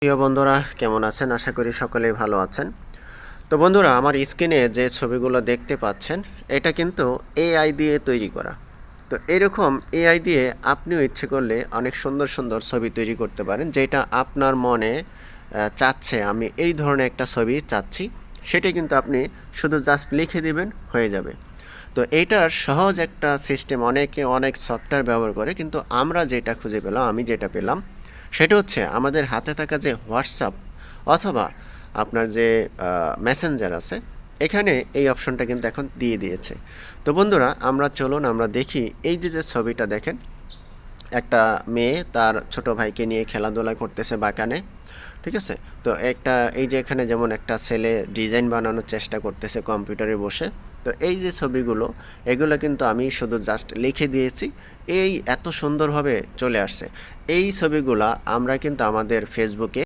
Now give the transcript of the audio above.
প্রিয় বন্ধুরা কেমন আছেন? আশা করি সকলেই ভালো আছেন। তো বন্ধুরা, আমার স্ক্রিনে যে ছবিগুলো দেখতে পাচ্ছেন, এটা কিন্তু এআই দিয়ে তৈরি করা। তো এরকম এআই দিয়ে আপনিও ইচ্ছে করলে অনেক সুন্দর সুন্দর ছবি তৈরি করতে পারেন, যেটা আপনার মনে চাচ্ছে আমি এই ধরনের একটা ছবি চাচ্ছি, সেটা কিন্তু আপনি শুধু জাস্ট লিখে দিবেন, হয়ে যাবে। তো এইটার সহজ একটা সিস্টেম, অনেকে অনেক সফটওয়্যার ব্যবহার করে, কিন্তু আমরা যেটা খুঁজে পেলাম, আমি যেটা পেলাম, সেটা হচ্ছে আমাদের হাতে থাকা যে হোয়াটসঅ্যাপ অথবা আপনার যে মেসেঞ্জার আছে, এখানে এই অপশনটা কিন্তু এখন দিয়ে দিয়েছে। তো বন্ধুরা, চলুন আমরা দেখি এই যে যে ছবিটা দেখেন, একটা মেয়ে তার ছোট ভাইকে নিয়ে খেলাধুলা করতেছে বাগানে। ঠিক আছে? তো একটা এই যে এখানে যেমন একটা ছেলে ডিজাইন বানানোর চেষ্টা করতেছে কম্পিউটারে বসে। তো এই যে ছবিগুলো, এগুলো কিন্তু আমি শুধু জাস্ট লিখে দিয়েছি, এই এত সুন্দরভাবে চলে আসছে। এই ছবিগুলা আমরা কিন্তু আমাদের ফেসবুকে